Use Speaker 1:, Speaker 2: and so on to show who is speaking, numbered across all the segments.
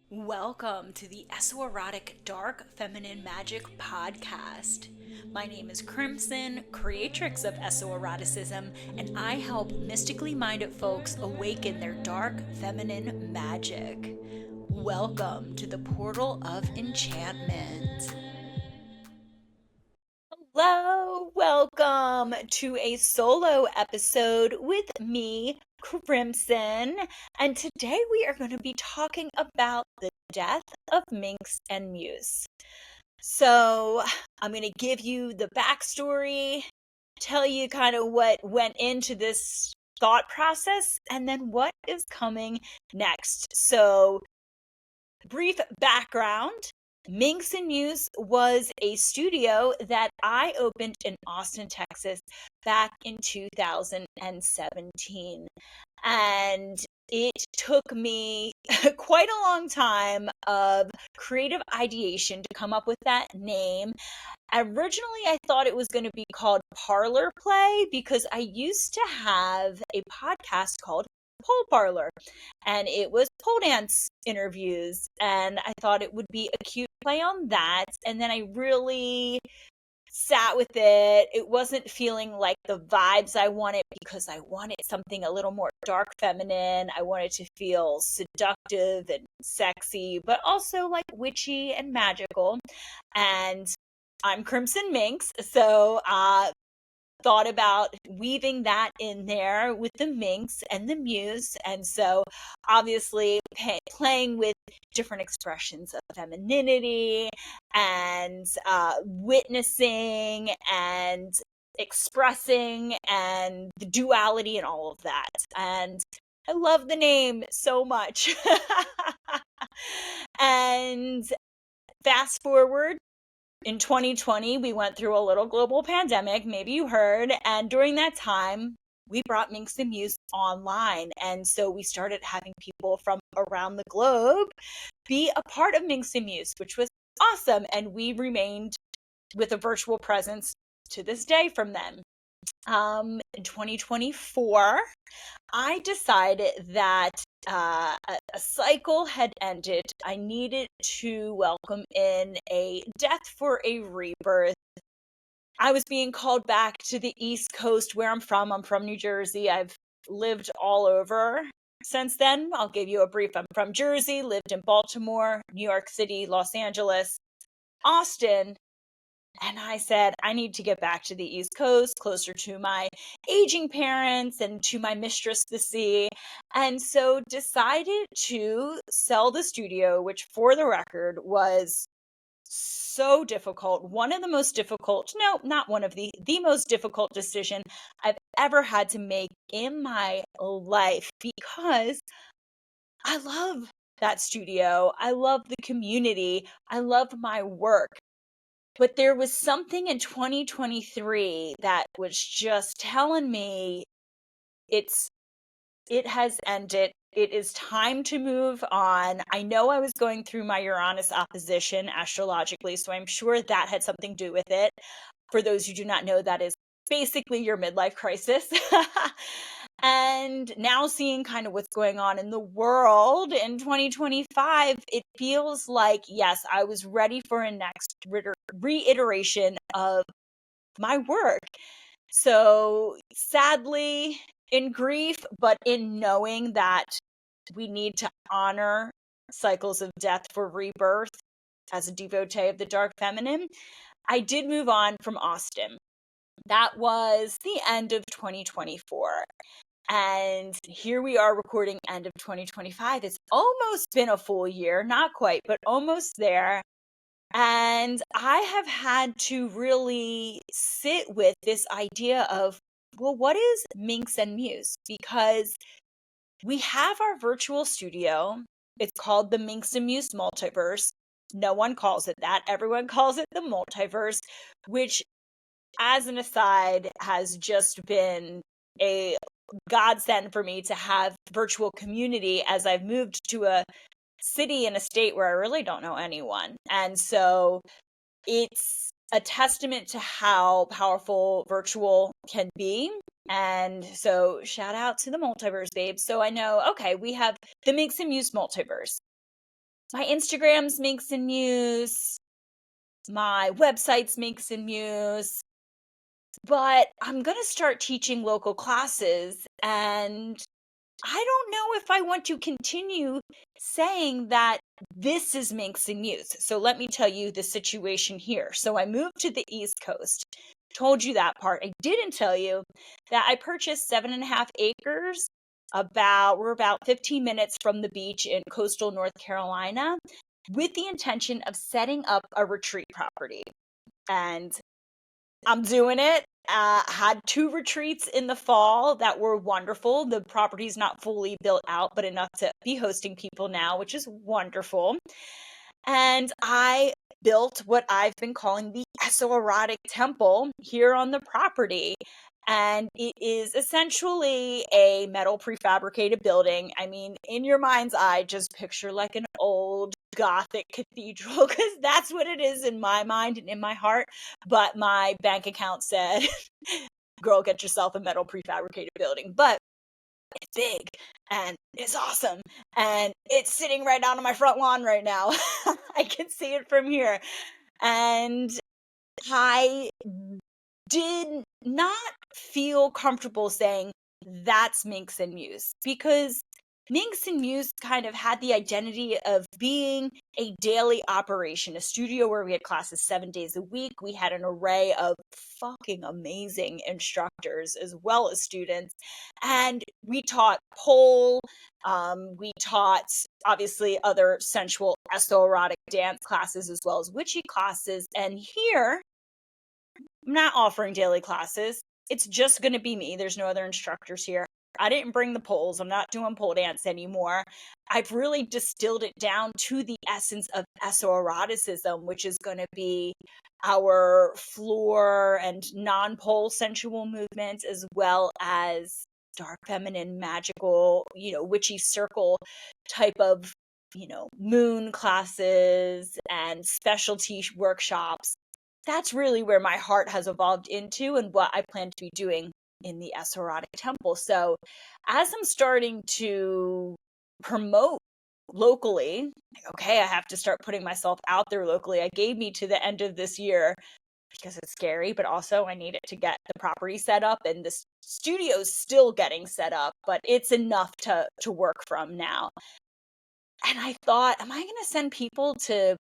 Speaker 1: Welcome to the Esoerotic Dark Feminine Magic podcast. My name is Crimson, creatrix of Esoeroticism, and I help mystically minded folks awaken their dark feminine magic. Welcome to the Portal of Enchantment. Hello, welcome to a solo episode with me, Crimson. And today we are going to be talking about the death of Minx and Muse. So I'm going to give you the backstory, tell you kind of what went into this thought process, and then what is coming next. So, brief background. Minx and Muse was a studio that I opened in Austin, Texas back in 2017. And it took me quite a long time of creative ideation to come up with that name. Originally, I thought it was going to be called Parlor Play because I used to have a podcast called Pole Parlor, and it was pole dance interviews, and I thought it would be a cute play on that. And then I really sat with it. It wasn't feeling like the vibes I wanted because I wanted something a little more dark feminine. I wanted to feel seductive and sexy, but also like witchy and magical. And I'm Crimson Minx, so thought about weaving that in there with the Minx and the Muse. And so obviously playing with different expressions of femininity and witnessing and expressing and the duality and all of that. And I love the name so much. And fast forward in 2020, we went through a little global pandemic, maybe you heard, and during that time, we brought Minx and Muse online. And so we started having people from around the globe be a part of Minx and Muse, which was awesome. And we remained with a virtual presence to this day from them. In 2024, I decided that a cycle had ended. I needed to welcome in a death for a rebirth. I was being called back to the East Coast where I'm from. I'm from New Jersey. I've lived all over since then. I'll give you a brief. I'm from Jersey, lived in Baltimore, New York City, Los Angeles, Austin, and I said, I need to get back to the East Coast, closer to my aging parents and to my mistress, the sea. And so decided to sell the studio, which for the record was so difficult. One of the most difficult, no, not one of the most difficult decision I've ever had to make in my life because I love that studio. I love the community. I love my work. But there was something in 2023 that was just telling me it's it has ended. It is time to move on. I know I was going through my Uranus opposition astrologically, so I'm sure that had something to do with it. For those who do not know, that is basically your midlife crisis. And now seeing kind of what's going on in the world in 2025, it feels like, yes, I was ready for a next reiteration of my work. So sadly, in grief, but in knowing that we need to honor cycles of death for rebirth as a devotee of the dark feminine, I did move on from Austin. That was the end of 2024. And here we are recording end of 2025. It's almost been a full year, not quite, but almost there. And I have had to really sit with this idea of, well, what is Minx and Muse? Because we have our virtual studio. It's called the Minx and Muse Multiverse. No one calls it that. Everyone calls it the Multiverse, which, as an aside, has just been a godsend for me to have virtual community as I've moved to a city and a state where I really don't know anyone. And so it's a testament to how powerful virtual can be. And so shout out to the multiverse, babes. So I know, okay, we have the Minx and Muse multiverse. my Instagram's Minx Muse, my website's Minx Muse, but I'm going to start teaching local classes, and I don't know if I want to continue saying that this is Minx Muse. So let me tell you the situation here. So I moved to the East Coast. Told you that part. I didn't tell you that I purchased 7.5 acres. We're about 15 minutes from the beach in coastal North Carolina, with the intention of setting up a retreat property. And I'm doing it. Had 2 retreats in the fall that were wonderful. The property's not fully built out, but enough to be hosting people now, which is wonderful. And I built what I've been calling the Esoerotic Temple here on the property. And it is essentially a metal prefabricated building. I mean, in your mind's eye, just picture like an old Gothic cathedral, because that's what it is in my mind and in my heart. But my bank account said, girl, get yourself a metal prefabricated building. But it's big and it's awesome, and it's sitting right out on my front lawn right now. I can see it from here. And I did not feel comfortable saying that's Minx Muse, because Minx Muse kind of had the identity of being a daily operation, a studio where we had classes 7 days a week. We had an array of fucking amazing instructors as well as students. And we taught pole, we taught obviously other sensual esoerotic dance classes as well as witchy classes. And here, I'm not offering daily classes. It's just going to be me. There's no other instructors here. I didn't bring the poles. I'm not doing pole dance anymore. I've really distilled it down to the essence of esoeroticism, which is going to be our floor and non-pole sensual movements, as well as dark feminine, magical, witchy circle type of, moon classes and specialty workshops. That's really where my heart has evolved into and what I plan to be doing in the Esoerotic Temple. So as I'm starting to promote locally, okay, I have to start putting myself out there locally. I gave me to the end of this year because it's scary, but also I need it to get the property set up, and the studio's still getting set up, but it's enough to work from now. And I thought, am I going to send people to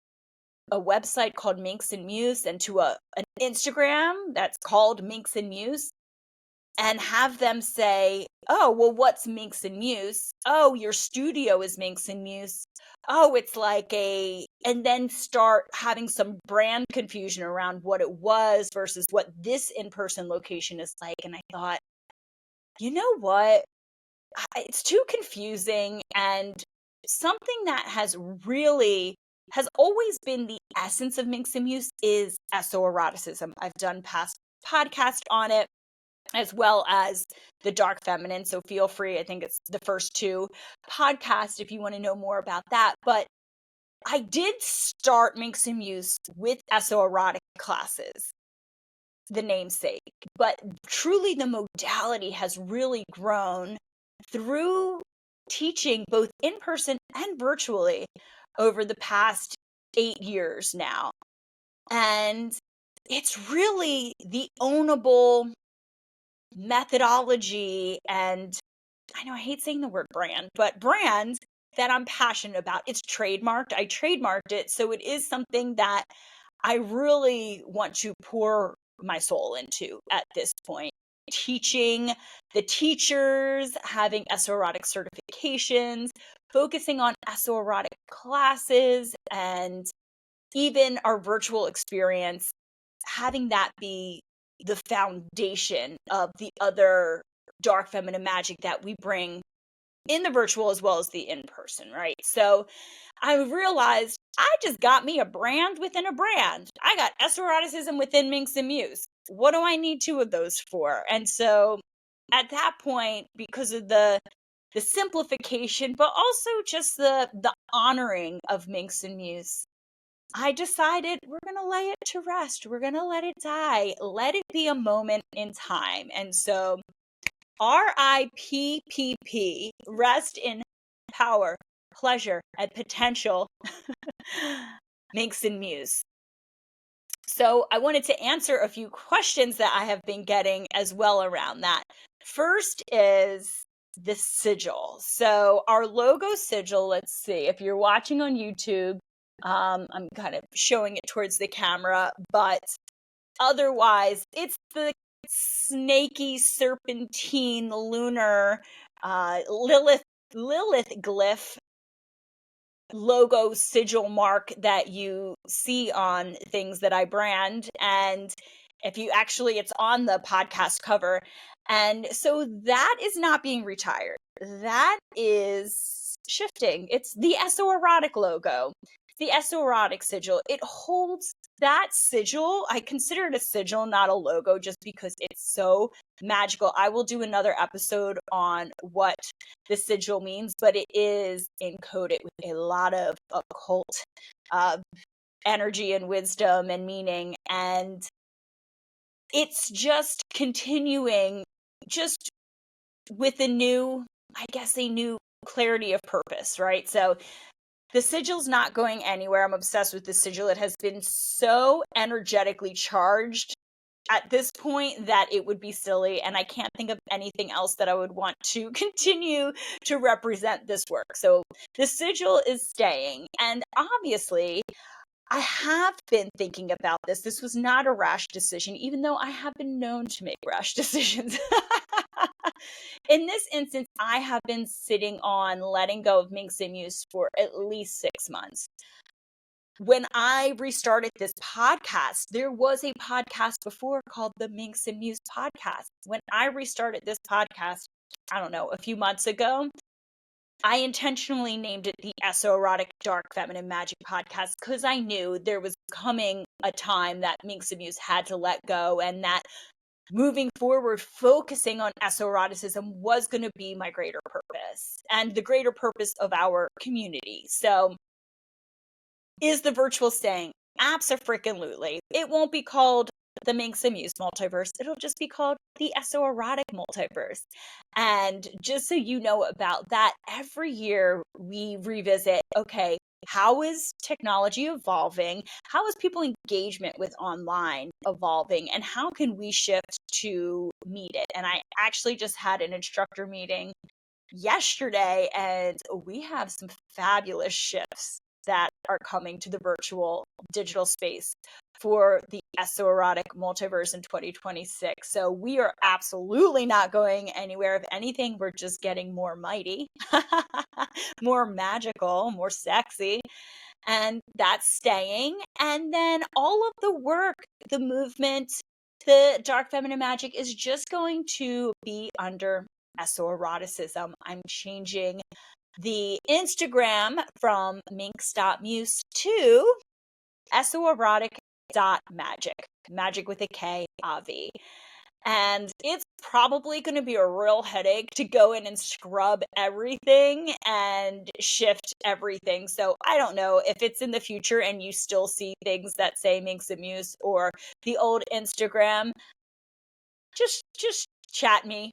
Speaker 1: a website called Minx Muse and to an Instagram that's called Minx Muse, and have them say, oh, well, what's Minx Muse? Oh, your studio is Minx Muse. Oh, it's like and then start having some brand confusion around what it was versus what this in-person location is like. And I thought, you know what? It's too confusing, and something that has always been the essence of Minx Muse is esoeroticism. I've done past podcasts on it, as well as the dark feminine. So feel free. I think it's the first 2 podcasts if you want to know more about that. But I did start Minx Muse with esoerotic classes, the namesake. But truly the modality has really grown through teaching both in person and virtually over the past 8 years now. And it's really the ownable methodology, and I know I hate saying the word brand, but brand that I'm passionate about. It's trademarked. I trademarked it. So it is something that I really want to pour my soul into at this point. Teaching the teachers, having esoerotic certifications, focusing on esoerotic classes, and even our virtual experience, having that be the foundation of the other dark feminine magic that we bring in the virtual as well as the in-person, right? So I realized I just got me a brand within a brand. I got esoeroticism within Minx Muse. What do I need 2 of those for? And so at that point, because of the simplification, but also just the honoring of Minx Muse, I decided we're going to lay it to rest. We're going to let it die. Let it be a moment in time. And so R.I.P, rest in power, pleasure and potential Minx Muse. So I wanted to answer a few questions that I have been getting as well around that. First is the sigil. So our logo sigil, let's see, if you're watching on YouTube, I'm kind of showing it towards the camera, but otherwise it's the snaky serpentine lunar Lilith glyph logo sigil mark that you see on things that I brand. And if you actually, it's on the podcast cover. And so that is not being retired. That is shifting. It's the SO-Erotic logo, the SO-Erotic sigil. It holds that sigil. I consider it a sigil, not a logo, just because it's so magical. I will do another episode on what the sigil means, but it is encoded with a lot of occult energy and wisdom and meaning. And it's just continuing just with a new, I guess, a new clarity of purpose, right? So the sigil's not going anywhere. I'm obsessed with the sigil. It has been so energetically charged at this point that it would be silly, and I can't think of anything else that I would want to continue to represent this work. So the sigil is staying, and obviously I have been thinking about this. This was not a rash decision, even though I have been known to make rash decisions. In this instance, I have been sitting on letting go of Minx Muse for at least 6 months. When I restarted this podcast, there was a podcast before called the Minx Muse podcast. When I restarted this podcast, I don't know, a few months ago, I intentionally named it the SO-Erotic Dark Feminine Magic podcast because I knew there was coming a time that Minx Muse had to let go, and that moving forward, focusing on SO-Eroticism was going to be my greater purpose and the greater purpose of our community. So is the virtual staying? Abso-freaking-lutely. It won't be called the Minx Muse multiverse. It'll just be called the SO-Erotic multiverse. And just so you know about that, every year we revisit, okay, how is technology evolving? How is people engagement with online evolving? And how can we shift to meet it? And I actually just had an instructor meeting yesterday, and we have some fabulous shifts that are coming to the virtual digital space for the SO-Erotic multiverse in 2026. So we are absolutely not going anywhere. If anything, we're just getting more mighty, more magical, more sexy. And that's staying. And then all of the work, the movement, the dark feminine magic is just going to be under SO-Eroticism. I'm changing the Instagram from minx.muse to SOerotic.magic, magic with a K, Avi. And it's probably going to be a real headache to go in and scrub everything and shift everything. So I don't know if it's in the future and you still see things that say Minx Muse or the old Instagram, just chat me.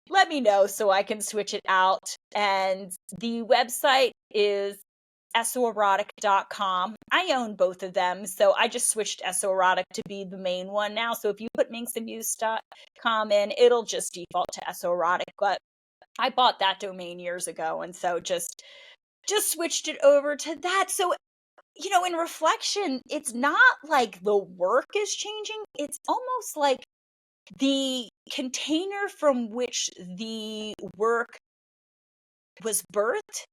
Speaker 1: Let me know so I can switch it out. And the website is SOerotic.com. I own both of them, so I just switched SOerotic to be the main one now. So if you put minxandmuse.com in, it'll just default to SOerotic. But I bought that domain years ago, and so just switched it over to that. So, you know, in reflection, it's not like the work is changing. It's almost like the container from which the work was birthed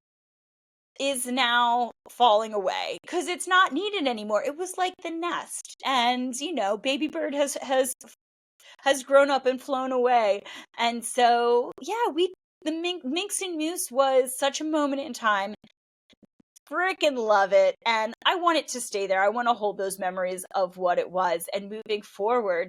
Speaker 1: is now falling away because it's not needed anymore. It was like the nest, and you know, baby bird has grown up and flown away. And so yeah, the Minx Muse was such a moment in time. Freaking love it, and I want it to stay there. I want to hold those memories of what it was, and moving forward,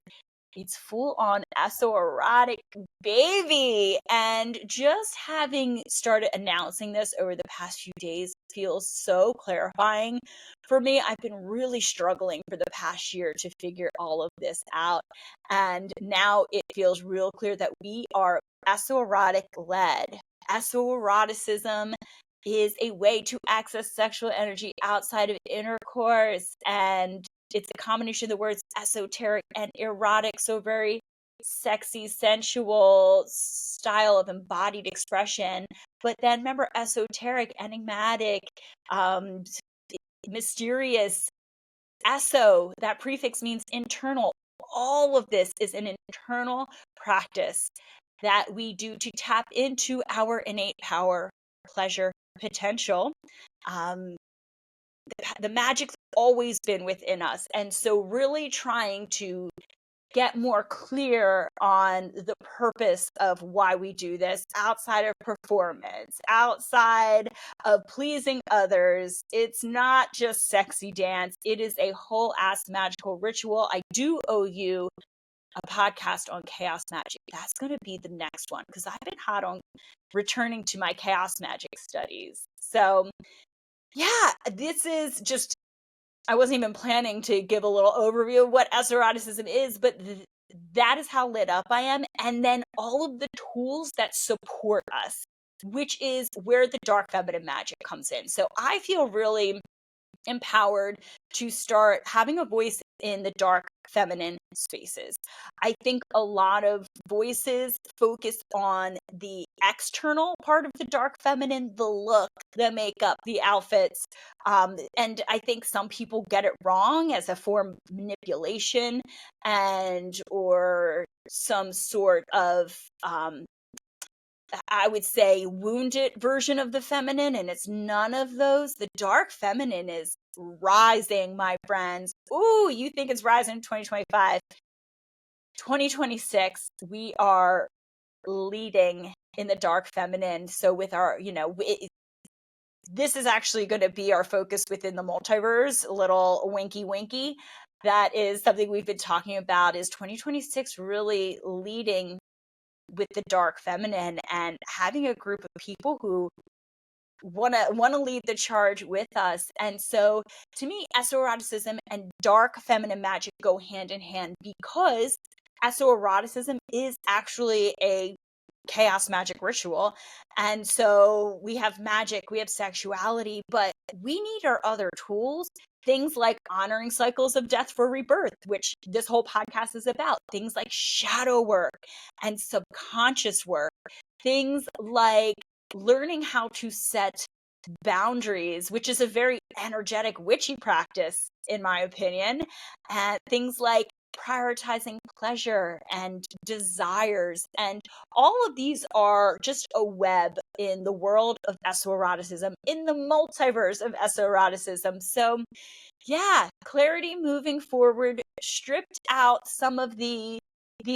Speaker 1: it's full on SO-Erotic, baby. And just having started announcing this over the past few days feels so clarifying for me. I've been really struggling for the past year to figure all of this out. And now it feels real clear that we are SO-Erotic led. SO-Eroticism is a way to access sexual energy outside of intercourse. And it's a combination of the words esoteric and erotic. So very sexy, sensual style of embodied expression. But then remember, esoteric, enigmatic, mysterious. Eso, that prefix means internal. All of this is an internal practice that we do to tap into our innate power, pleasure, potential. The magic's always been within us. And so really trying to get more clear on the purpose of why we do this outside of performance, outside of pleasing others. It's not just sexy dance. It is a whole ass magical ritual. I do owe you a podcast on chaos magic. That's going to be the next one because I've been hot on returning to my chaos magic studies. So yeah, this is just, I wasn't even planning to give a little overview of what esotericism is, but that is how lit up I am. And then all of the tools that support us, which is where the dark feminine magic comes in. So I feel really empowered to start having a voice in the dark feminine spaces. I think a lot of voices focus on the external part of the dark feminine, the look, the makeup, the outfits. And I think some people get it wrong as a form of manipulation and or some sort of I would say wounded version of the feminine, and it's none of those. The dark feminine is rising, my friends. Ooh, you think it's rising in 2025. 2026, we are leading in the dark feminine. So with our, this is actually going to be our focus within the multiverse, a little winky winky. That is something we've been talking about, is 2026 really leading with the dark feminine and having a group of people who want to lead the charge with us. And so to me, esoeroticism and dark feminine magic go hand in hand because esoeroticism is actually a chaos magic ritual. And so we have magic, we have sexuality, but we need our other tools. Things like honoring cycles of death for rebirth, which this whole podcast is about. Things like shadow work and subconscious work. Things like learning how to set boundaries, which is a very energetic witchy practice, in my opinion. And things like prioritizing pleasure and desires. And all of these are just a web in the world of esoeroticism, in the multiverse of esoeroticism. So yeah, clarity moving forward, stripped out some of the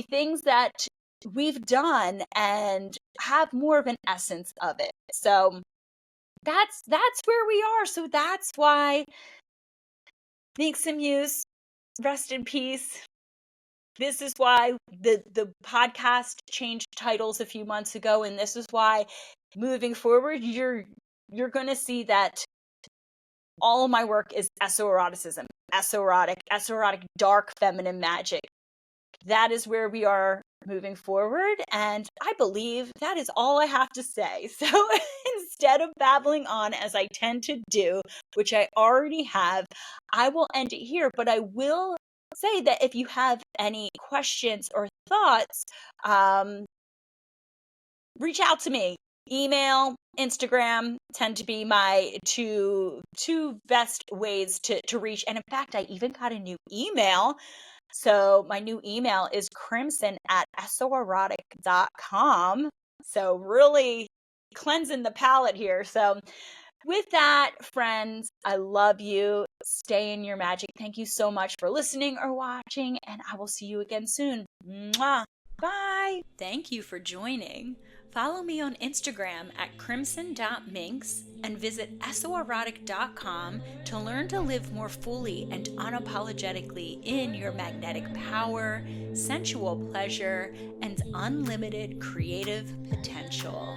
Speaker 1: things that we've done and have more of an essence of it. So that's where we are. So that's why Minx Muse, rest in peace. This is why the podcast changed titles a few months ago, and this is why moving forward you're going to see that all of my work is esoeroticism, esoerotic dark feminine magic. That is where we are moving forward, and I believe that is all I have to say. So instead of babbling on as I tend to do, which I already have, I will end it here. But I will say that if you have any questions or thoughts, reach out to me. Email, Instagram tend to be my two best ways to reach. And in fact, I even got a new email. So my new email is crimson@esoerotic.com. So really cleansing the palate here. So with that, friends, I love you. Stay in your magic. Thank you so much for listening or watching, and I will see you again soon. Mwah. Bye. Thank you for joining. Follow me on Instagram at crimson.minx and visit esoerotic.com to learn to live more fully and unapologetically in your magnetic power, sensual pleasure, and unlimited creative potential.